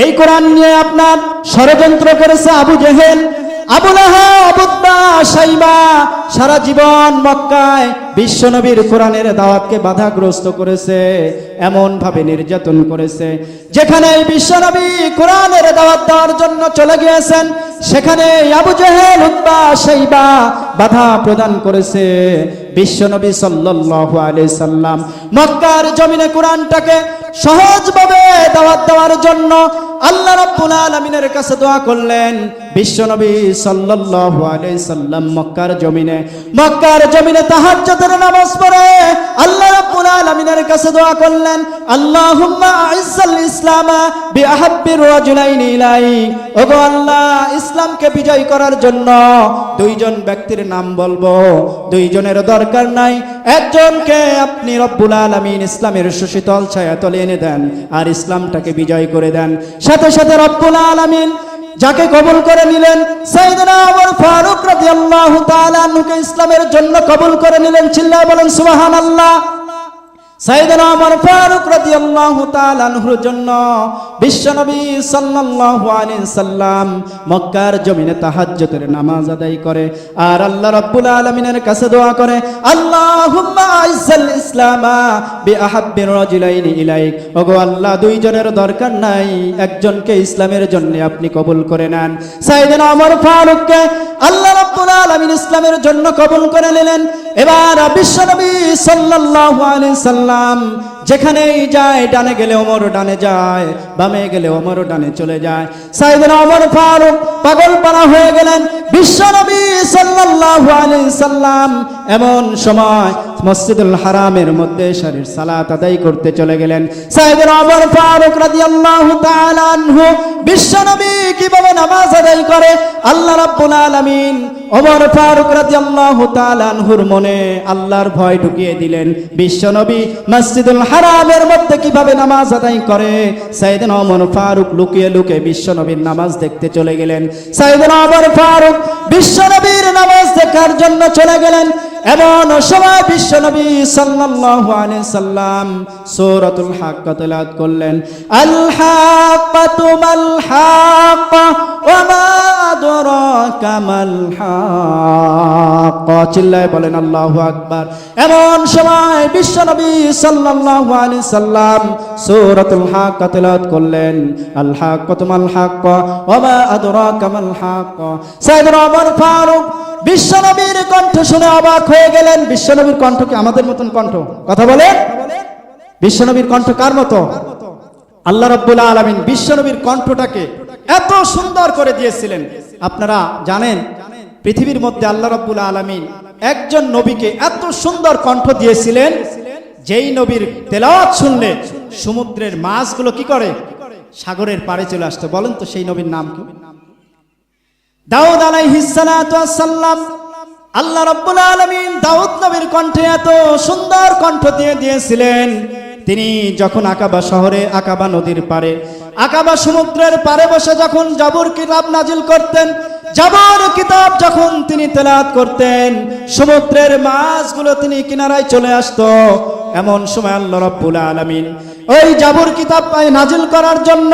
এই কোরআন নিয়ে আপনার ষড়যন্ত্র করেছে আবু জেহেল, আবু লাহাব, উতবা, শাইবা। সারা জীবন মক্কায় বিশ্বনবীর কোরআনের দাওয়াতকে বাধাগ্রস্ত করেছে, এমন ভাবে নির্যাতন করেছে। যেখানে বিশ্বনবী কোরআনের দাওয়াত দেওয়ার জন্য চলে গিয়েছেন, সেখানে আবু জেহেল, উতবা, শাইবা বাধা প্রদান করেছে। বিশ্বনবী সাল্লাল্লাহু আলাইহি সাল্লাম মক্কার জমিনে কোরআনটাকে সহজভাবে দাওয়াত দেওয়ার জন্য আল্লাহ রাব্বুল আলামিনের কাছে দোয়া করলেন। বিশ্বনবী সাল্লাল্লাহু আলাইহি সাল্লাম মক্কার জমিনে তাহাজ্জুদের নামাজ পড়ে আল্লাহ রাব্বুল আলামিনের কাছে দোয়া করলেন, আল্লাহুম্মা আইজ্জাল ইসলামা বিআহাব্বির রাজুলাইনি ইলাইক। ওগো আল্লাহ, ইসলামকে বিজয় করার জন্য দুইজন ব্যক্তির নাম বলবো, দুইজনের দরকার নাই, একজনকে আপনি রব্বুল আলামিন ইসলামের সুশীতল ছায়াতলে এনে দেন আর ইসলামটাকে বিজয় করে দেন। সাথে সাথে রব্বুল আলামিন যাকে কবুল করে নিলেন, সাইয়েদনা ওমর ফারুক রাদিয়াল্লাহু তাআলা আনহুকে ইসলামের জন্য কবুল করে নিলেন। চিল্লায় বলেন সুবহানাল্লাহ। সাইয়েদনা ওমর ফারুক রাদিয়াল্লাহু তাআলা আনহুর জন্য বিশ্বনবী সাল্লাল্লাহু আলাইহি সাল্লাম মক্কার জমিনে তাহাজ্জুদের নামাজ আদায় করে আর আল্লাহ রাব্বুল আলামিনের কাছে দোয়া করে, আল্লাহুম্মা আইজ্জাল ইসলামা বিআহাব্বির রাজুলাইনি ইলাইক। ওগো আল্লাহ, দুইজনের দরকার নাই, একজনকে ইসলামের জন্য আপনি কবুল করে নেন। সাইয়েদনা ওমর ফারুককে আল্লাহ রাব্বুল আলামিন ইসলামের জন্য কবুল করে নিলেন। এবার বিশ্বনবী সাল্লাল্লাহু আলাইহি সাল্লাম যেখানেই যায়, ডানে গেলে ওমর ডানে যায়, বামে গেলে ওমর ডানে চলে যায়। সাইয়েদনা ওমর ফারুক পাগলপাড়া হয়ে গেলেন। বিশ্বনবী সাল্লাল্লাহু আলাইহি সাল্লাম এমন সময় মসজিদুল হারামের মধ্যে শরীর সালাত আদায় করতে চলে গেলেন। সাইয়েদনা ওমর ফারুক রাদিয়াল্লাহু তাআলা আনহু বিশ্বনবী কিভাবে নামাজ আদায় করে আল্লাহ রাব্বুল আলামিন ওমর ফারুক রাদিয়াল্লাহু তাআলা আনহুর মনে আল্লাহর ভয় ঢুকিয়ে দিলেন। বিশ্বনবী মসজিদুল হারামের মধ্যে কিভাবে নামাজ আদায় করে সাইয়েদনা ওমর ফারুক লুকিয়ে লুকিয়ে বিশ্বনবীর নামাজ দেখতে চলে গেলেন। সাইয়েদনা ওমর ফারুক বিশ্বনবীর নামাজ দেখার জন্য চলে গেলেন। এমন সময় বিশ্বনবী সাল্লাল্লাহু আলাইহি সাল্লাম সূরাতুল হাক্কা তেলাওয়াত করলেন, আল হাক্কাতু মাল হাক্কা ওয়া মা আদরাকা মাল হাক্কা। চিল্লায়ে বলেন আল্লাহু আকবার। এমন সময় বিশ্বনবী সাল্লাল্লাহু আলাইহি সাল্লাম সূরাতুল হাক্কা তেলাওয়াত করলেন, আল হাক্কাতু মাল হাক্কা ওয়া মা আদরাকা মাল হাক্কা। সাইয়েদনা ওমর ফারুক বিশ্বনবীর কণ্ঠ শুনে অবাক হয়ে গেলেন। বিশ্বনবীর কণ্ঠ কি আমাদের মতন কণ্ঠ? কথা বলেন, বিশ্বনবীর কণ্ঠ কার মতো? আল্লাহ রাব্বুল আলামিন বিশ্বনবীর কণ্ঠটাকে এত সুন্দর করে দিয়েছিলেন। আপনারা জানেন, পৃথিবীর মধ্যে আল্লাহ রাব্বুল আলামিন একজন নবীকে এত সুন্দর কণ্ঠ দিয়েছিলেন, যেই নবীর তেলাওয়াত শুনলে সমুদ্রের মাছগুলো কি করে? সাগরের পাড়ে চলে আসতো। বলেন তো সেই নবীর নাম কি? দাউদ আলাইহিস সালাতু ওয়াস সালাম। আল্লাহ রাব্বুল আলামিন দাউদ নবীর কণ্ঠে এত সুন্দর কণ্ঠ দিয়েছিলেন, তিনি যখন আকাবা শহরে, আকাবা নদীর পারে, আকাবা সমুদ্রের পারে বসে যখন জাবুর কিতাব নাজিল করতেন, জাবুর কিতাব যখন তিনি তেলাওয়াত করতেন, সমুদ্রের মাছগুলো তিনি কিনারায় চলে আসতো। এমন সময় আল্লাহ রাব্বুল আলামিন ওই জাবুর কিতাব নাজিল করার জন্য,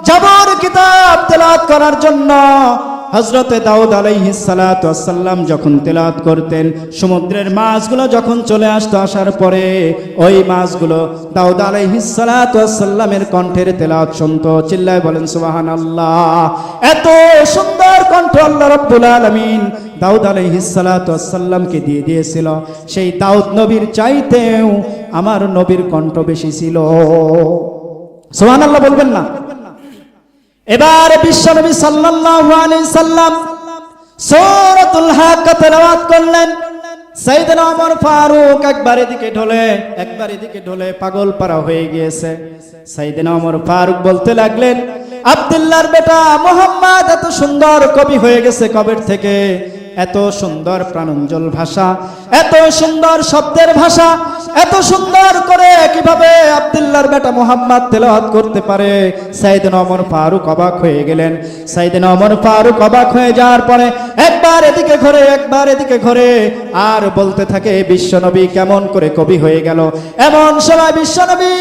জাবুর কিতাব তেলাওয়াত করার জন্য হযরতে দাউদ আলাইহিস সালাতু ওয়াস সালাম যখন তেলাওয়াত করতেন, সমুদ্রের মাছগুলো যখন চলে আসতো, আসার পরে ওই মাছগুলো দাউদ আলাইহিস সালাতু ওয়াস সালামের কণ্ঠের তেলাওয়াত শুনতো। চিল্লায় বলেন সুবহানাল্লাহ। এত সুন্দর কণ্ঠ আল্লাহ রাব্বুল আলামিন দাউদ আলাইহিস সালাতু ওয়াস সালামকে দিয়ে দিয়েছিল। সেই দাউদ নবীর চাইতেও আমার নবীর কণ্ঠ বেশি ছিল। সুবহানাল্লাহ বলবেন না? এবার বিশ্বনবী সাল্লাল্লাহু আলাইহি সাল্লাম সূরাতুল হাক্কা তেলাওয়াত করলেন। সাইয়েদনা ওমর ফারুক একবার এদিকে ঢলে পাগল পারা হয়ে গিয়েছে। সাইয়েদনা ওমর ফারুক বলতে লাগলেন, আব্দুল্লাহর বেটা মুহাম্মদ এত সুন্দর কবি হয়ে গেছে কবের থেকে, এত সুন্দর প্রাণোজ্জ্বল ভাষা, এত সুন্দর শব্দের ভাষা, এত সুন্দর করে কিভাবে আব্দুল্লাহর বেটা মুহাম্মদ তেলাওয়াত করতে পারে? সাইয়েদনা ওমর ফারুক অবাক হয়ে গেলেন। সাইয়েদনা ওমর ফারুক অবাক হয়ে যাওয়ার পরে একবার এদিকে ঘোরে আর বলতে থাকে, বিশ্বনবী কেমন করে কবি হয়ে গেল? এমন সময় বিশ্বনবী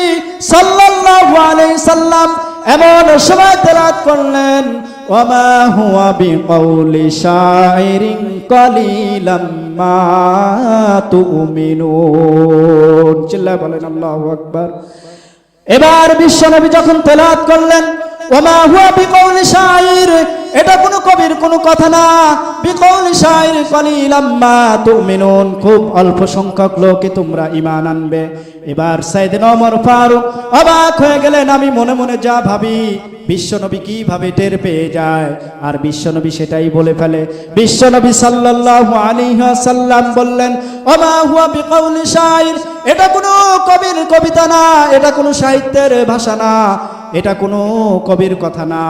সাল্লাল্লাহু আলাইহি সাল্লাম এমন সময় তেলাওয়াত করলেন ওয়ামা হুয়া বিকাউলি শাইরিন কালিলাম মা তুমিনুন। চিল্লায় বলেন আল্লাহু আকবার। এবার বিশ্বনবী যখন তেলাওয়াত করলেন ওয়ামা হুয়া বিকাউলি শাইর, এটা কোনো কবির কোনো কথা না, বিকাউলি শাইর কালিলাম মা তুমিনুন, খুব অল্প সংখ্যক লোকই তোমরা ঈমান আনবে। এবার সাইয়েদনা ওমর ফারুক অবাক হয়ে গেলেন। আমি মনে মনে যা ভাবি বিশ্বনবী কিভাবে টের পেয়ে যায়, আর বিশ্বনবী সেটাই বলে ফেলে। বিশ্বনবী সাল্লাল্লাহু আলাইহি ওয়াসাল্লাম বললেন ওমা হুয়া বিকাউলি শাইর, এটা কোনো কবির কবিতা না, এটা কোনো সাহিত্যের ভাষা না, এটা কোনো কবির কথা না।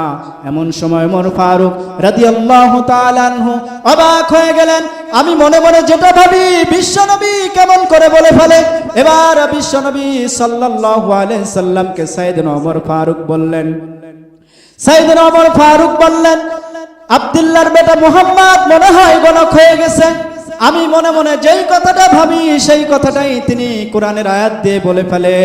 এমন সময় ওমর ফারুক রাদিয়াল্লাহু তাআলা আনহু অবাক হয়ে গেলেন। আমি মনে মনে যেটা ভাবি বিশ্বনবী কেমন করে বলে ফেলে। এবার বিশ্বনবী সাল্লাল্লাহু আলাইহি সাল্লামকে সাইয়েদনা ওমর ফারুক বললেন, সাইয়েদনা ওমর ফারুক বললেন আব্দুল্লাহর বেটা মুহাম্মদ মনে হয় গণক হয়ে গেছে। আমি মনে মনে যেই কথাটা ভাবি সেই কথাটাই তিনি কোরআনের আয়াত দিয়ে বলে ফেলে।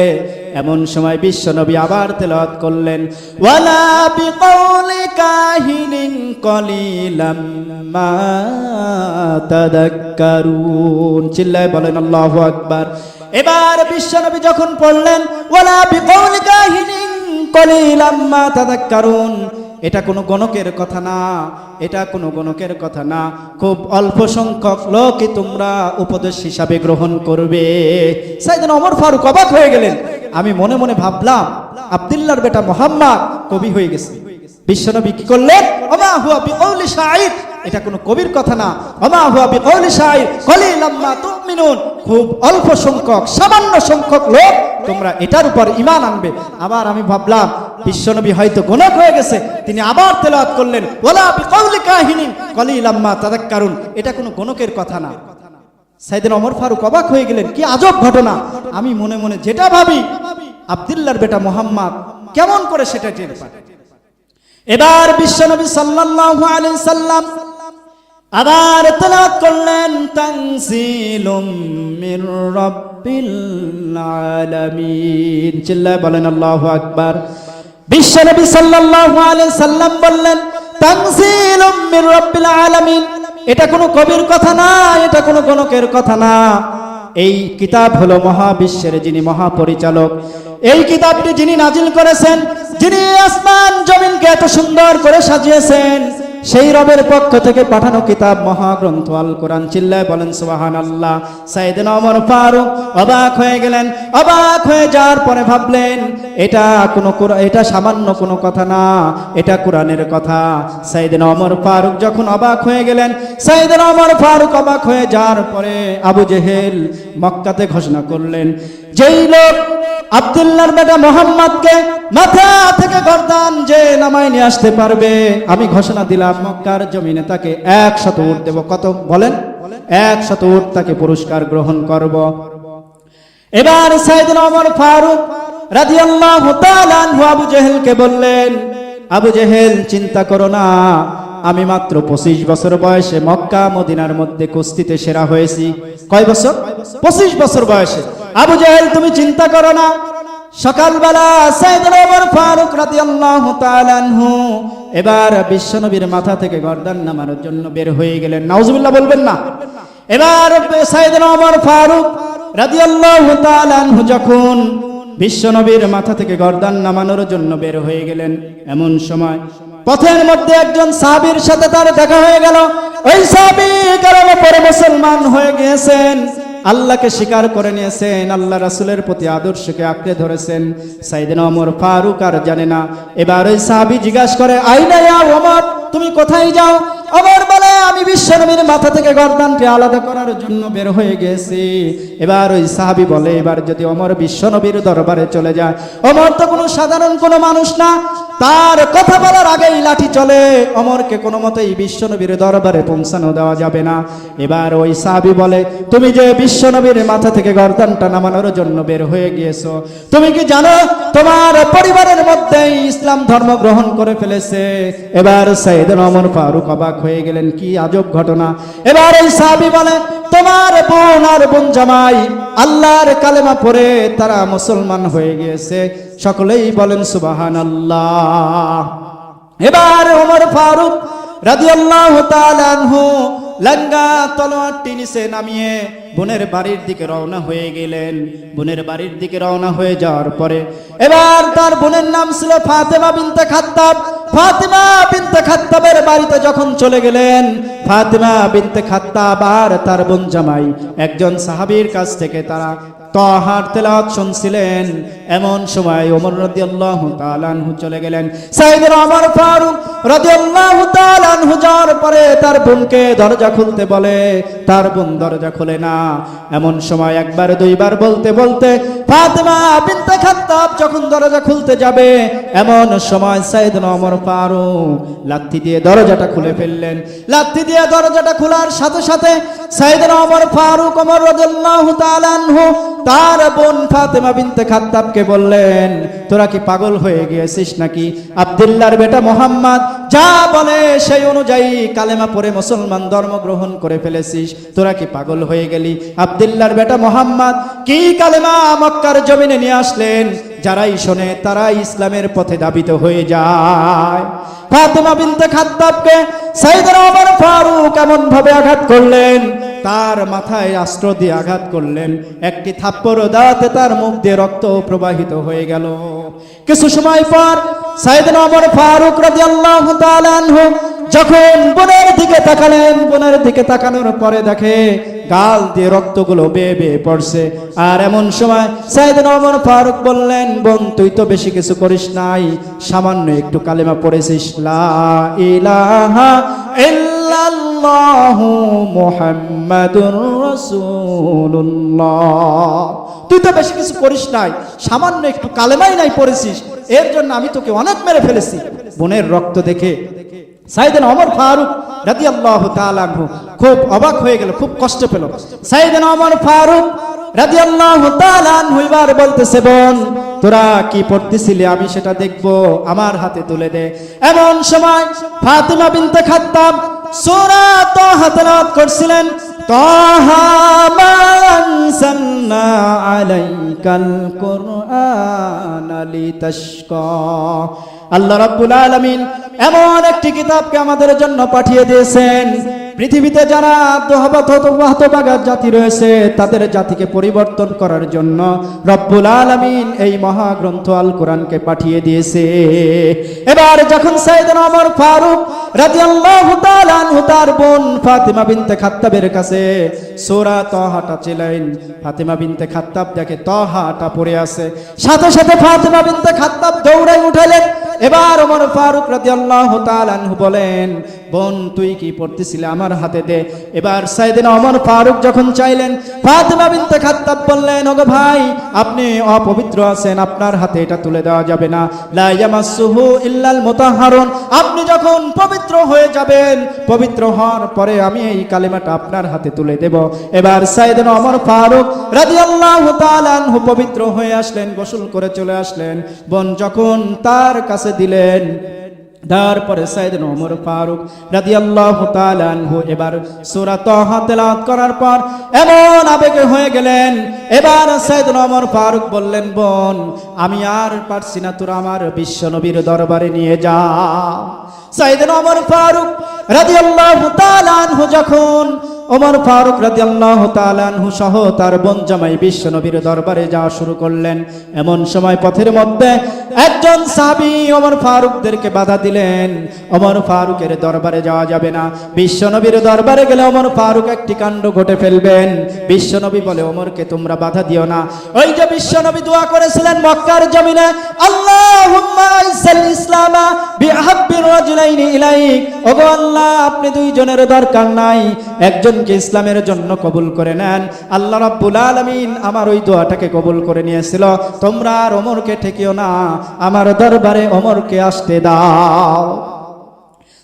এমন সময় বিশ্বনবী আবার তেলাওয়াত করলেন ওয়ালা বিকাউলি কাহিনিন কালিলাম মা তাদাক্কারুন। চিল্লায় বলেন আল্লাহু আকবার। এবার বিশ্বনবী যখন পড়লেন ওয়ালা বিকাউলি কাহিনিন কালিলাম মা তাদাক্কারুন, এটা কোনো গণকের কথা না, এটা কোনো গণকের কথা না, খুব অল্প সংখ্যক লোকই তোমরা উপদেশ হিসাবে গ্রহণ করবে। সাইয়েদনা ওমর ফারুক অবাক হয়ে গেলেন। আমি মনে মনে ভাবলাম আব্দুল্লাহর বেটা মুহাম্মদ কবি হয়ে গেছে। বিশ্বনবী কি করলেন ওমা হুয়া বিকাউলি শাইর, এটা কোনো কবির কথা না, ওমা হুয়া বিকাউলি শাইর কালিলাম মা তুমিনুন, খুব অল্প সংখ্যক সামান্য সংখ্যক লোক তোমরা এটার উপর ঈমান আনবে। আবার আমি ভাবলাম বিশ্বনবী হয়তো গণক হয়ে গেছে, তিনি আবার তেলাওয়াত করলেন ওয়ালা বিকাউলি কাহিনিন কালিলাম মা তাদাক্কারুন, এটা কোনো গণকের কথা না। সাইয়েদনা ওমর ফারুক অবাক হয়ে গেলেন, কি আজব ঘটনা। আমি মনে মনে যেটা ভাবি আব্দুল্লাহর বেটা মুহাম্মদ কেমন করে সেটা টের পায়। এবার বিশ্বনবী সাল্লাল্লাহু আলাইহি সাল্লাম আবার তেলাওয়াত করলেন তানজিলুম মির রাব্বিল আলামিন। চিল্লায় বলেন আল্লাহু আকবার। বিশ্বনবী সাল্লাল্লাহু আলাইহি সাল্লাম বললেন তানজিলুম মির রাব্বিল আলামিন, এটা কোনো কবির কথা না, এটা কোনো গণকের কথা না। এই কিতাব হলো মহাবিশ্বের যিনি মহাপরিচালক, এই কিতাবটি যিনি নাজিল করেছেন, যিনি আসমান জমিনকে এত সুন্দর করে সাজিয়েছেন, সেই রবের পক্ষ থেকে পাঠানো কিতাব মহাগ্রন্থ আল কোরআন। চিল্লায় বলেন সুবহানাল্লাহ। সাইয়েদনা ওমর ফারুক অবাক হয়ে গেলেন। অবাক হয়ে যাওয়ার পরে ভাবলেন এটা সামান্য কোনো কথা না, এটা কোরআনের কথা। সাইয়েদনা ওমর ফারুক যখন অবাক হয়ে গেলেন, সাইয়েদনা ওমর ফারুক অবাক হয়ে যাওয়ার পরে আবু জেহেল মক্কাতে ঘোষণা করলেন, যেই লোক আব্দুল্লাহর বেটা মুহাম্মদকে মাথা থেকে গর্দান যে নামায় নিয়ে আসতে পারবে, আমি ঘোষণা দিলাম মক্কার জমিনে তাকে 100 উট দেব। কত বলেন? 100 উট তাকে পুরস্কার গ্রহণ করব। এবার সাইয়েদনা ওমর ফারুক রাদিয়াল্লাহু তাআলা আনহু আবু জেহেলকে বললেন, আবু জেহেল চিন্তা করো না, আমি মাত্র 25 বছর বয়সে মক্কা মদিনার মধ্যে কুস্তিতে সেরা হয়েছি। কয় বছর? 25 বছর বয়সে। আবু জেহেল তুমি চিন্তা করো না। সকালবেলা সাইয়েদনা ওমর ফারুক রাদিয়াল্লাহু তাআলা আনহু এবার বিশ্বনবীর মাথা থেকে গর্দান নামানোর জন্য বের হয়ে গেলেন। নাউজুবিল্লাহ বলবেন না। এবার সাইয়েদনা ওমর ফারুক রাদিয়াল্লাহু তাআলা আনহু যখন বিশ্বনবীর মাথা থেকে গর্দান নামানোর জন্য বের হয়ে গেলেন, এমন সময় পথের মধ্যে একজন সাহাবীর সাথে তার দেখা হয়ে গেল। ওই সাহাবী কারণে পরে মুসলমান হয়ে গিয়েছেন, আল্লাহকে স্বীকার করে নিয়েছেন, আল্লাহ রাসূলের প্রতি আদর্শকে আঁকড়ে ধরেছেন। সাইয়েদনা ওমর ফারুক আর জানে না। এবার ওই সাহাবী জিজ্ঞাসা করে, আইনা ইয়া ওমর, তুমি কোথায় যাও? ওমর বলে, আমি বিশ্বনবীর মাথা থেকে গর্দানকে আলাদা করার জন্য বের হয়ে গেছি। এবার ওই সাহাবী বলে, এবার যদি ওমর বিশ্বনবীর দরবারে চলে যায়, ওমর তো কোনো সাধারণ কোনো মানুষ না, তার কথা বলার আগেই লাঠি চলে, ওমরকে কোনো মতেই বিশ্বনবীর দরবারে পৌঁছানো দেওয়া যাবে না। এবার ওই সাহাবী বলে, তুমি যে বিশ্বনবীর মাথা থেকে গর্দানটা নামানোর জন্য বের হয়ে গিয়েছো, তুমি কি জানো তোমার পরিবারের মধ্যেই ইসলাম ধর্ম গ্রহণ করে ফেলেছে? এবার সাইয়েদনা ওমর ফারুক অবাক হয়ে গেলেন, কি আজব ঘটনা। এবার এই সাহাবী বলে, তোমার বোন আর বোন জামাই আল্লাহর কালেমা পড়ে তারা মুসলমান হয়ে গিয়েছে। সকলেই বলেন সুবহানাল্লাহ। এবার ওমর ফারুক রাদিয়াল্লাহু তাআলা আনহু লাঙ্গা তলোয়ারটি নিচে নামিয়ে বোনের বাড়ির দিকে রওনা হয়ে গেলেন। বোনের বাড়ির দিকে রওনা হয়ে যাওয়ার পরে এবার তার বোনের নাম ছিল ফাতেমা বিনতে খাত্তাব। ফাতেমা বিনতে খাত্তাবের বাড়িতে যখন চলে গেলেন, ফাতেমা বিনতে খাত্তাব আর তার বোন জামাই একজন সাহাবীর কাছ থেকে তারা তাহার তেলাওয়াত শুনছিলেন। এমন সময় ওমর রাদিয়াল্লাহু তাআলা আনহু চলে গেলেন। সাইয়েদনা ওমর ফারুক রাদিয়াল্লাহু তাআলা আনহু যাওয়ার পরে তার বোনকে দরজা খুলতে বলে, তার বোন দরজা খোলে না। এমন সময় একবার দুইবার বলতে বলতে ফাতেমা বিনতে খাত্তাব যখন দরজা খুলতে যাবে, এমন সময় সাইয়েদনা ওমর ফারুক লাথি দিয়ে দরজাটা খুলে ফেললেন। লাথি দিয়ে দরজাটা খোলার সাথে সাথে সাইয়েদনা ওমর ফারুক ওমর রাদিয়াল্লাহু তাআলা আনহু তার বোন ফাতেমা বিনতে খাত্তাবকে বললেন, তোরা কি পাগল হয়ে গিয়েছিস নাকি? আব্দুল্লাহর বেটা মুহাম্মদ যা বলে সেই অনুযায়ী কালেমা পড়ে মুসলমান ধর্ম গ্রহণ করে ফেলেছিস, তোরা কি পাগল হয়ে গেলি? আব্দুল্লাহর বেটা মুহাম্মদ কি কালেমা মক্কার জমিনে নিয়ে আসলেন, যারাই শোনে তারাই ইসলামের পথে ধাবিত হয়ে যায়। ফাতেমা বিনতে খাত্তাবকে সাইয়েদনা ওমর ফারুক এমন ভাবে আঘাত করলেন, তার মাথায় অস্ত্র দিয়ে আঘাত করলেন। একটি থাপ্পড় দাঁতে তার মুখ দিয়ে রক্ত প্রবাহিত হয়ে গেল। কিছু সময় পর সাইয়েদনা ওমর ফারুক রাদিয়াল্লাহু তাআলা আনহু যখন বোনের দিকে তাকালেন, বোনের দিকে তাকানোর পরে দেখে গাল দিয়ে রক্তগুলো বেয়ে বেয়ে পড়ছে। আর এমন সময় সাইয়েদনা ওমর ফারুক বললেন, বোন তুই তো বেশি কিছু করিস নাই, সামান্য একটু কালেমা পড়েছিস, লা ইলাহা ইল্লাল্লাহু মুহাম্মাদুর রাসূলুল্লাহ। তুই তো বেশি কিছু করিস নাই, সামান্য একটু কালেমাই নাই পড়েছিস, এর জন্য আমি তোকে অনেক মেরে ফেলেছি। বোনের রক্ত দেখে সাইয়েদনা ওমর ফারুক রাদিয়াল্লাহু তাআলা আনহু খুব অবাক হয়ে গেল, খুব কষ্ট পেল। সাইয়েদনা ওমর ফারুক রাদিয়াল্লাহু তাআলা আনহু এবার বলতেছে, বোন তোরা কি পড়তেছিলি আমি সেটা দেখব, আমার হাতে তুলে দে। এমন সময় ফাতেমা বিনতে খাত্তাব সূরা তাহা তেলাওয়াত করছিলেন। তাহা মা আনজালনা আলাইকাল কুরআনা লিতাশকা। আল্লাহ রাব্বুল আলামিন এমন একটি কিতাবকে আমাদের জন্য পাঠিয়ে দিয়েছেন, পৃথিবীতে যারা হতভাগা জাতি রয়েছে তাদের জাতিকে পরিবর্তন করার জন্য রব্বুল আলামিন এই মহাগ্রন্থ আল কোরআনকে পাঠিয়ে দিয়েছে। এবার যখন সাইয়েদনা ওমর ফারুক রাদিয়াল্লাহু তাআলা আনহু তার বোন ফাতেমা বিনতে খাত্তাবের কাছে সূরা তাহাটা ছিলেন, ফাতেমা বিনতে খাত্তাব দেখে তাহাটা পড়ে আছে, সাথে সাথে ফাতেমা বিনতে খাত্তাব দৌড়ে উঠলেন। এবার ওমর ফারুক রাদিয়াল্লাহু তাআলা আনহু বলেন, বোন তুই কি পড়তেছিলি আমার হাতে দে। এবার সাইয়েদনা ওমর ফারুক যখন চাইলেন, ফাতেমা বিনতে খাত্তাব বললেন, ওগো ভাই আপনি অপবিত্র আছেন, আপনার হাতে এটা তুলে দেওয়া যাবে না, লা ইয়ামাসসুহু ইল্লাল মুতাহহারুন। আপনি যখন পবিত্র হয়ে যাবেন, পবিত্র হওয়ার পরে আমি এই কালেমাটা আপনার হাতে তুলে দেব। এবার সাইয়েদনা ওমর ফারুক রাদিয়াল্লাহু তাআলা আনহু পবিত্র হয়ে আসলেন, গোসল করে চলে আসলেন। বোন যখন তার কাছে দিলেন, তারপরে সাইয়েদনা ওমর ফারুক রাদিয়াল্লাহু তাআলা আনহু এবার সূরা তাহা তেলাওয়াত করার পর এমন আবেগে হয়ে গেলেন। এবার সাইয়েদনা ওমর ফারুক বললেন, বোন আমি আর পারছি না, তোরা আমার বিশ্ব নবীর দরবারে নিয়ে যা। সাইয়েদনা ওমর ফারুক রাদিয়াল্লাহু তাআলা আনহু যখন ওমর ফারুক রাদিয়াল্লাহু তাআলা আনহু সহ তার বোন জামাই বিশ্ব নবীর দরবারে যাওয়া শুরু করলেন। এমন সময় পথের মধ্যে একজন সাহাবী ওমর ফারুকদেরকে বাধা দিলেন, ওমর ফারুকের দরবারে যাওয়া যাবে না, বিশ্ব নবীর দরবারে গেলে ওমর ফারুক একটি কাণ্ড ঘটে ফেলবেন। বিশ্ব নবী বলে, ওমরকে তোমরা বাধা দিও না। ওই যে বিশ্ব নবী দোয়া করেছিলেন মক্কার জমিনে, আল্লাহুম্মা আইসাল ইসলামা বিআহাব্বির রাজুলাইনি ইলাইক, ওগো আল্লাহ আপনি দুইজনের দরকার নাই, একজনকে ইসলামের জন্য কবুল করে নেন। আল্লাহ রাব্বুল আলামিন আমার ওই দোয়াটাকে কবুল করে নিয়েছিল, তোমরা আর ওমরকে ঠেকিও না, আমার দরবারে ওমরকে আসতে দাও।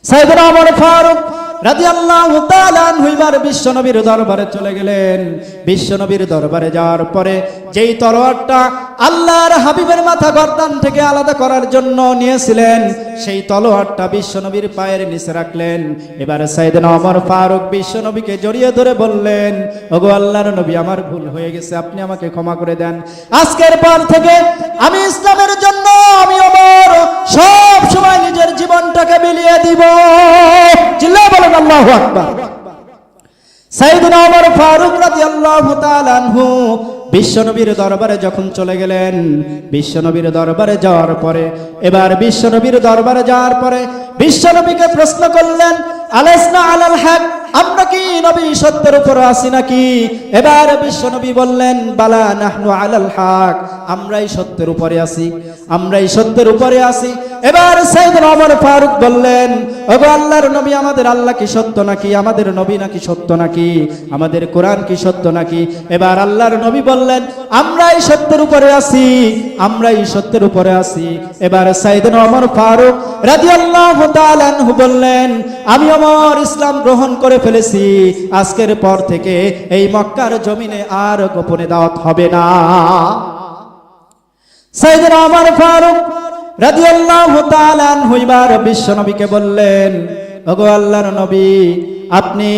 সাইয়েদনা ওমর ফারুক রাদিয়াল্লাহু তাআলা আনহু এবার বিশ্বনবীর দরবারে চলে গেলেন। বিশ্বনবীর দরবারে যাওয়ার পরে যেই তলোয়ারটা আল্লাহর হাবিবের মাথা গর্দান থেকে আলাদা করার জন্য নিয়েছিলেন, সেই তলোয়ারটা বিশ্বনবীর পায়ের নিচে রাখলেন। এবার সাইয়েদনা ওমর ফারুক বিশ্বনবীকে জড়িয়ে ধরে বললেন, ওগো আল্লাহর নবী, আমার ভুল হয়ে গেছে, আপনি আমাকে ক্ষমা করে দেন। আজকের পর থেকে আমি ইসলামের জন্য আমি ওমর সব সময় নিজের জীবনটাকে বিলিয়ে দিব। চিল্লায়ে বলেন আল্লাহু আকবার। সাইয়েদনা ওমর ফারুক রাদিয়াল্লাহু তাআলা আনহু বিশ্বনবীর দরবারে যখন চলে গেলেন, বিশ্বনবীর দরবারে যাওয়ার পরে এবার বিশ্বনবীর দরবারে যাওয়ার পরে বিশ্বনবীকে প্রশ্ন করলেন, আলাইসনা আলাল হক, আমরা কি নবী সত্যের উপর আছি নাকি? এবার বিশ্বনবী বললেন, বালা নাহনু আলাল হক, আমরাই সত্যের উপরে আছি, আমরাই সত্যের উপরে আছি। এবার সাইয়েদনা ওমর ফারুক বললেন, ওগো আল্লাহর নবী, আমাদের আল্লাহ কি সত্য নাকি? আমাদের নবী নাকি সত্য নাকি? আমাদের কোরআন কি সত্য নাকি? এবার আল্লাহর নবী বললেন, আমরাই সত্যের উপরে আছি, আমরাই সত্যের উপরে আছি। এবার সাইয়েদনা ওমর ফারুক রাদিয়াল্লাহু তাআলা আনহু বললেন, আমি ওমর ইসলাম গ্রহণ করে ফেলেছি, আজকের পর থেকে এই মক্কার জমিনে আর গোপনে দাওয়াত হবে না। সাইয়েদনা ওমর ফারুক রাদিয়াল্লাহু তাআলা আনহু এবার বিশ্বনবীকে বললেন, ওগো আল্লাহর নবী, আপনি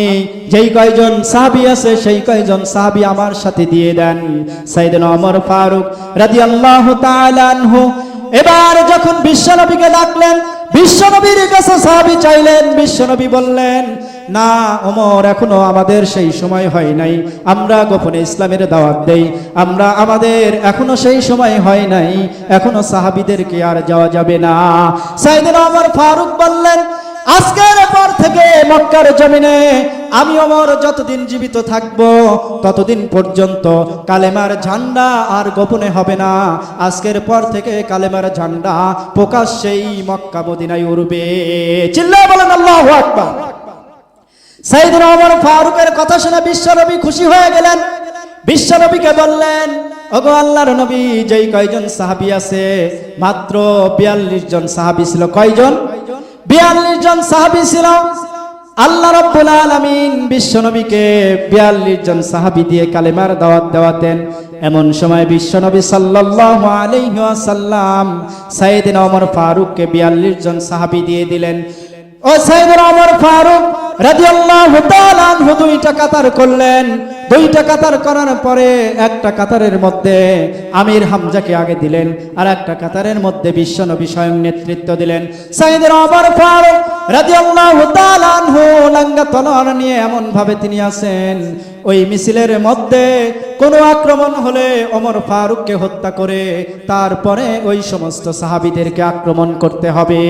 যেই কয়জন সাহাবী আছে সেই কয়জন সাহাবী আমার সাথে দিয়ে দেন। সাইয়েদনা ওমর ফারুক রাদিয়াল্লাহু তাআলা আনহু এবার যখন বিশ্বনবীকে ডাকলেন, বিশ্বনবীর কাছে সাহাবী চাইলেন, বিশ্বনবী বললেন, না ওমর, এখনো আমাদের সেই সময় হয় নাই, আমরা গোপনে ইসলামের দাওয়াত দেই, আমাদের এখনো সেই সময় হয় নাই, এখনো সাহাবীদেরকে আর যাওয়া যাবে না। সাইয়েদনা ওমর ফারুক বললেন, আজকের পর থেকে মক্কার জমিনে আমি ওমর যতদিন জীবিত থাকব ততদিন পর্যন্ত কালেমার ঝান্ডা আর গোপনে হবে না। আজকের পর থেকে কালেমার ঝান্ডা প্রকাশ্যেই মক্কা মদিনায় উড়বে। চিল্লায়ে বলেন আল্লাহু আকবার। সাইয়েদনা ওমর ফারুকের কথা শুনে বিশ্বনবী খুশি হয়ে গেলেন। বিশ্বনবীকে বললেন, ওগো আল্লাহর নবী, যেই কয়জন সাহাবী আছে মাত্র 42 জন সাহাবী ছিল। কয়জন? 42 জন সাহাবী ছিল। আল্লাহ রাব্বুল আলামিন বিশ্বনবীকে 42 জন সাহাবী দিয়ে কালেমার দাওয়াত দেওয়াতেন। এমন সময় বিশ্বনবী সাল্লাল্লাহু আলাইহি ওয়াসাল্লাম সাইয়েদনা ওমর ফারুককে 42 জন সাহাবী দিয়ে দিলেন। ও সাইয়েদনা ওমর ফারুক রাদিয়াল্লাহু তাআলা আনহু দুইটা কাতার করলেন। দুইটা কাতার করার পরে একটা কাতারের মধ্যে আমির হামজাকে আগে দিলেন, আর একটা কাতারের মধ্যে বিশ্বনবী স্বয়ং নেতৃত্ব দিলেন। সাইয়েদনা ওমর ফারুক রাদিয়াল্লাহু তাআলা আনহু লাঙ্গা তলোয়ার নিয়ে এমন ভাবে তিনি আছেন, ওই মিছিলের মধ্যে কোনো আক্রমণ হলে ওমর ফারুককে হত্যা করে তারপরে ওই সমস্ত সাহাবীদেরকে আক্রমণ করতে হবে।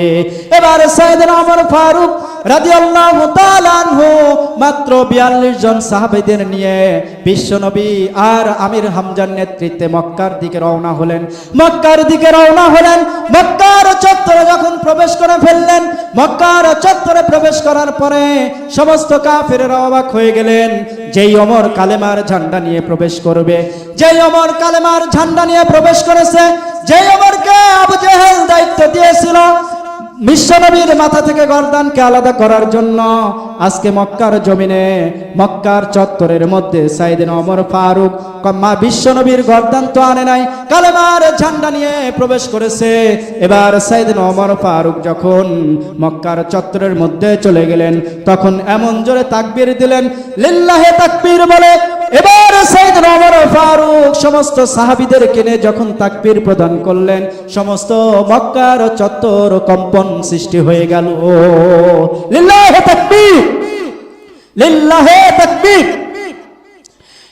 এবার সাইয়েদনা ওমর ফারুক রাদিয়াল্লাহু তাআলা আনহু মাত্র 42 জন সাহাবীদের নিয়ে বিশ্বনবী আর আমির হামজার নেতৃত্বে মক্কার দিকে রওনা হলেন। মক্কার দিকে রওনা হলেন। মক্কার চত্বরে যখন প্রবেশ করে ফেললেন, মক্কার চত্বরে প্রবেশ করার পরে সমস্ত কাফেররা অবাক হয়ে গেলেন। যেই ওমর কালেমার ঝান্ডা নিয়ে প্রবেশ করবে, যেই ওমর কালেমার ঝান্ডা নিয়ে প্রবেশ করেছে, যেই ওমরকে আবু জেহেল দায়িত্ব দিয়েছিল বিশ্বনবীর মাথা থেকে গর্দানকে আলাদা করার জন্য, আজকে মক্কার জমিনে মক্কার চত্বরের মধ্যে সাইয়েদনা ওমর ফারুক বিশ্বনবীর গর্দান তো আনে নাই, কালেমার ঝান্ডা নিয়ে প্রবেশ করেছে। এবার সাইয়েদনা ওমর ফারুক যখন মক্কার চত্বরের মধ্যে চলে গেলেন, তখন এমন জোরে তাকবীর দিলেন, লিল্লাহে তাকবীর বলে। এবার সাইয়েদনা ওমর ফারুক সমস্ত সাহাবীদেরকে নিয়ে যখন তাকবীর প্রদান করলেন, সমস্ত মক্কার চত্বর কম্পন সৃষ্টি হয়ে গেল। লিল্লাহে তাকবীর, লিল্লাহে তাকবীর।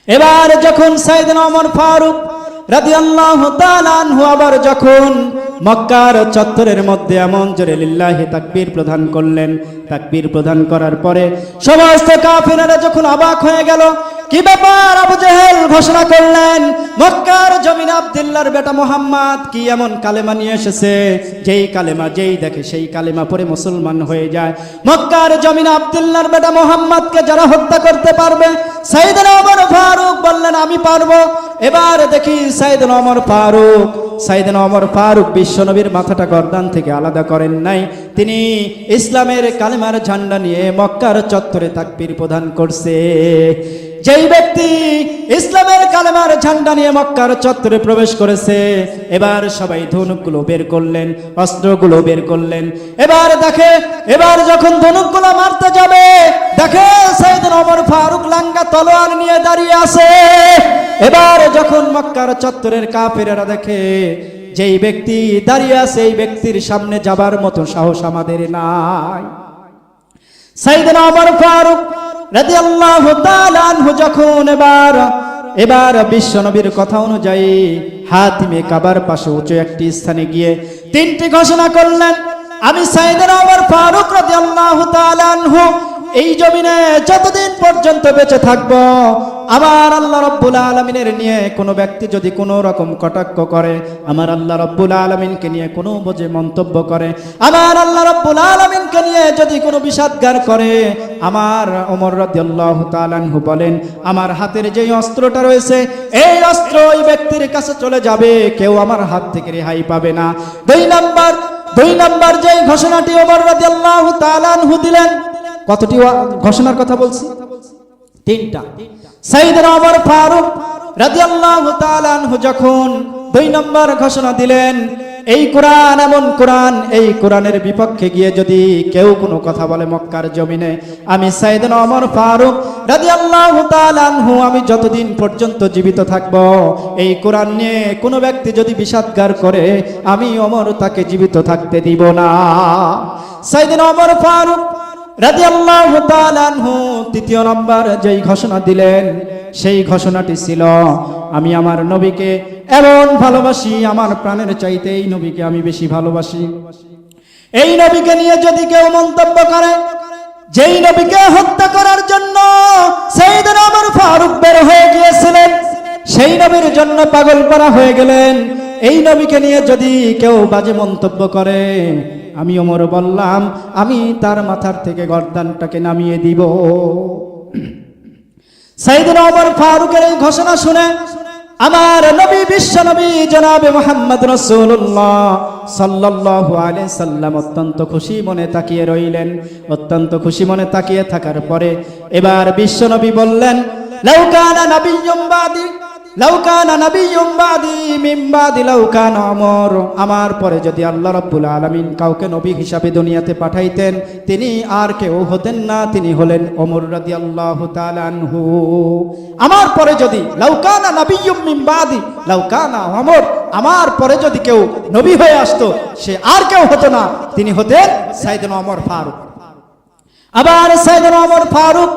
এবার যখন সাইয়েদনা ওমর ফারুক রাদিয়াল্লাহু তাআলা আনহু আবার যখন মক্কার চত্বরের মধ্যে এমন জোরে লিল্লাহি তাকবীর প্রদান করলেন, তাকবীর প্রদান করার পরে সমস্ত কাফেররা যখন অবাক হয়ে গেল, কি ব্যাপার? আবু জেহেল ঘোষণা করলেন, মক্কার জমিনে আব্দুল্লাহর বেটা মুহাম্মদ কি এমন কালেমা নিয়ে এসেছে, যেই কালেমা যেই দেখে সেই কালেমা পড়ে মুসলমান হয়ে যায়। মক্কার জমিনে আব্দুল্লাহর বেটা মুহাম্মদকে যারা হত্যা করতে পারবে, সাইয়েদনা ওমর ফারুক বললেন, আমি পারবো। এবার দেখি সাইয়েদনা ওমর ফারুক সাইয়েদনা ওমর ফারুক বিশ্বনবীর মাথাটা গর্দান থেকে আলাদা করেন নাই, তিনি ইসলামের কালেমার ঝান্ডা নিয়ে মক্কার চত্বরে তাকবীর প্রদান করছে। যেই ব্যক্তি ইসলামের কালেমার ঝান্ডা নিয়ে মক্কার চত্বরে প্রবেশ করেছে, এবার সবাই ধনুকগুলো বের করলেন, অস্ত্রগুলো বের করলেন। এবার যখন ধনুকগুলো মারতে যাবে, দেখে সাইয়েদনা ওমর ফারুক লাঙ্গা তলোয়ার নিয়ে দাঁড়িয়ে আছে। এবার যখন মক্কার চত্বরের কাফেরেরা দেখে যেই ব্যক্তি দাঁড়িয়ে আছে, এই ব্যক্তির সামনে যাবার মতো সাহস আমাদের নাই। সাইয়েদনা ওমর ফারুক রাদিয়াল্লাহু তাআলা আনহু যখন এবার বিশ্বনবীর কথা অনুযায়ী হাতিমে কাবার পাশে উঁচু একটি স্থানে গিয়ে তিনটি ঘোষণা করলেন, আমি সাইয়েদনা ওমর ফারুক রাদিয়াল্লাহু তাআলা আনহু এই জমিনে যতদিন পর্যন্ত বেঁচে থাকব, আমার আল্লাহ রাব্বুল আলামিনের নিয়ে কোনো ব্যক্তি যদি কোনো রকম কটাক্ষ করে, আমার আল্লাহ রাব্বুল আলামিনকে নিয়ে কোনো বাজে মন্তব্য করে, আমার আল্লাহ রাব্বুল আলামিনকে নিয়ে যদি কোনো বিষাদগার করে, আমার ওমর রাদিয়াল্লাহু তাআলা আনহু বলেন, আমার হাতের যেই অস্ত্রটা রয়েছে, এই অস্ত্র ওই ব্যক্তির কাছে চলে যাবে, কেউ আমার হাত থেকে রেহাই পাবে না। দুই নাম্বার যেই ঘোষণাটি ওমর রাদিয়াল্লাহু তাআলা আনহু দিলেন, কতটি ঘোষণার কথা বলছি? তিনটা। সাইয়েদনা ওমর ফারুক রাদিয়াল্লাহু তাআলা আনহু যখন 2 নম্বর ঘোষণা দিলেন, এই কোরআন এমন কোরআন, এই কোরআনের বিপক্ষে গিয়ে যদি কেউ কোনো কথা বলে মক্কার জমিনে, আমি সাইয়েদনা ওমর ফারুক রাদিয়াল্লাহু তাআলা আনহু আমি যতদিন পর্যন্ত জীবিত থাকব, এই কোরআন নিয়ে কোনো ব্যক্তি যদি বিষাদগার করে, আমি ওমর তাকে জীবিত থাকতে দিব না। সাইয়েদনা ওমর ফারুক রাদিয়াল্লাহু তাআলা আনহু 3 নম্বর যেই ঘোষণা দিলেন, সেই ঘোষণাটি ছিল, আমি আমার নবীকে এমন ভালোবাসি, আমার প্রাণের চাইতে এই নবীকে আমি বেশি ভালোবাসি। এই নবীকে নিয়ে যদি কেউ মন্তব্য করে, যেই নবীকে হত্যা করার জন্য সাইয়েদনা ওমর ফারুক বের হয়ে গিয়েছিলেন, সেই নবীর জন্য পাগল পারা হয়ে গেলেন, এই নবীকে নিয়ে যদি কেউ বাজে মন্তব্য করে, আমি ওমর বললাম, আমি তার মাথার থেকে গর্দানটাকে নামিয়ে দিব। সাইয়েদনা ওমর ফারুকের এই ঘোষণা শুনে আমার নবী বিশ্ব নবী জনাবে মুহাম্মদ রাসূলুল্লাহ সাল্লাল্লাহু আলাইহি সাল্লাম অত্যন্ত খুশি মনে তাকিয়ে রইলেন। অত্যন্ত খুশি মনে তাকিয়ে থাকার পরে এবার বিশ্ব নবী বললেন, লাউ কানা নাবিয়্যুম বাদি, লাউ কানা নাবিয়্যুম বাদি মিন বাদি লাউ কানা ওমর, আমার পরে যদি আল্লাহ রাব্বুল আলামিন কাউকে নবী হিসাবে দুনিয়াতে পাঠাইতেন, তিনি আর কেউ হতেন না, তিনি হলেন ওমর রাদিয়াল্লাহু তাআলা আনহু। আমার পরে যদি লাউ কানা নাবিয়্যুম মিন বাদি লাউ কানা ওমর, আমার পরে যদি কেউ নবী হয়ে আসতো, সে আর কেউ হতো না, তিনি হতেন সাইয়েদনা ওমর ফারুক। আবার সাইয়েদনা ওমর ফারুক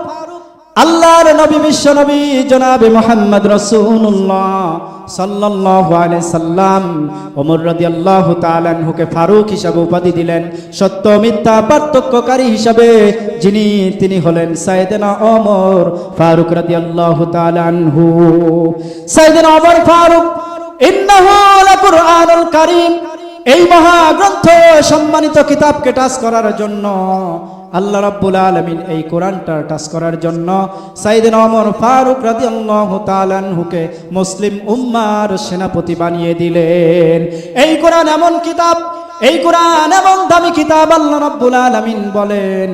আল্লাহর নবী বিশ্ব নবী জনাবে মুহাম্মদ রাসূলুল্লাহ সাল্লাল্লাহু আলাইহি সাল্লাম ওমর রাদিয়াল্লাহু তাআলা আনহুকে ফারুক হিসাবে উপাধি দিলেন, সত্য মিথ্যা পার্থক্যকারী হিসাবে যিনি, তিনি হলেন সাইয়েদনা ওমর ফারুক রাদিয়াল্লাহু তাআলা আনহু। সাইয়েদনা ওমর ফারুক ইন্নাহু লাকুরআনুল কারীম, এই মহাগ্রন্থ সম্মানিত কিতাবকে টাচ করার জন্য আল্লাহ রাব্বুল আলামিন এই কোরআনটা টাচ করার জন্য সাইয়েদনা ওমর ফারুক রাদিয়াল্লাহু তাআলা আনহুকে মুসলিম উম্মার সেনাপতি বানিয়ে দিলেন। এই কোরআন এমন কিতাব, এই কোরআন এমন দামি কিতাব, আল্লাহ রাব্বুল আলামিন বলেন,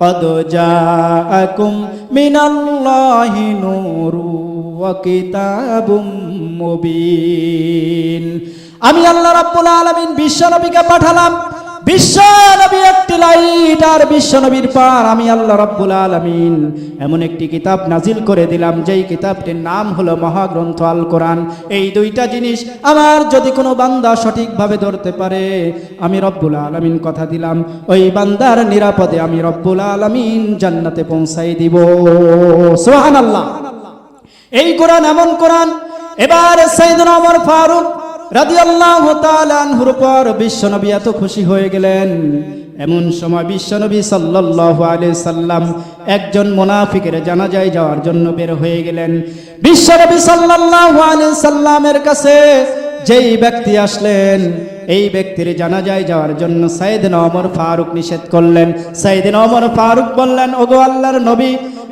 কদ জাআকুম মিনাল্লাহি নূরু ওয়া কিতাবুম মুবিন। আমি আল্লাহ রাব্বুল আলামিন বিশ্ব নবীকে পাঠালাম, বিশ্ব নবী একটি লাইট, আর বিশ্ব নবীর পার আমি আল্লাহ রাব্বুল আলামিন এমন একটি কিতাব নাজিল করে দিলাম, যেই কিতাবটির নাম হলো মহাগ্রন্থ আল কোরআন। এই দুইটা জিনিস আমার যদি কোনো বান্দা সঠিকভাবে ধরতে পারে, আমি রব্বুল আলামিন কথা দিলাম, ওই বান্দার নিরাপদে আমি রব্বুল আলামিন জান্নাতে পৌঁছাই দিব। সুবহানাল্লাহ। এই কোরআন এমন কোরআন। এবার সাইয়েদনা ওমর ফারুক রাদিয়াল্লাহু তাআলা আনহুর উপর বিশ্বনবী এত খুশি হয়ে গেলেন। এমন সময় বিশ্বনবী সাল্লাল্লাহু আলাইহি সাল্লাম একজন মুনাফিকের জানাজায় যাওয়ার জন্য বের হয়ে গেলেন। বিশ্বনবী সাল্লাল্লাহু আলাইহি সাল্লামের কাছে যেই ব্যক্তি আসলেন, এই ব্যক্তির জানাজায় যাওয়ার জন্য সাইয়েদনা ওমর ফারুক নিষেধ করলেন। সাইয়েদনা ওমর ফারুক বললেন, ওগো আল্লাহর নবী,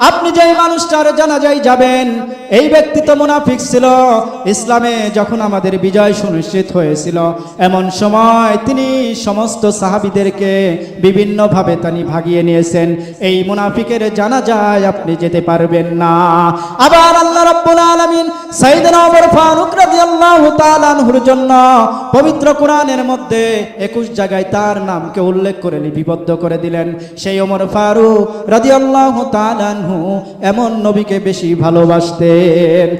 আপনি যেই মানুষটার জানাজায় যাবেন, এই ব্যক্তি তো মুনাফিক ছিল। ইসলামে যখন আমাদের বিজয় সুনিশ্চিত হয়েছিল, এমন সময় তিনি সমস্ত সাহাবীদেরকে বিভিন্নভাবে তিনি ভাগিয়ে নিয়েছেন। এই মুনাফিকের জানাজায় আপনি যেতে পারবেন না। আবার আল্লাহ রাব্বুল আলামিন সাইয়েদনা ওমর ফারুক রাদিয়াল্লাহু তাআলা আনহুর জন্য পবিত্র কোরআনের মধ্যে 21 জায়গায় তার নামকে উল্লেখ করে লিপিবদ্ধ করে দিলেন। সেই ওমর ফারুক রাদিয়াল্লাহু তাআলা আনহু এমন নবীকে বেশি ভালোবাসতেন।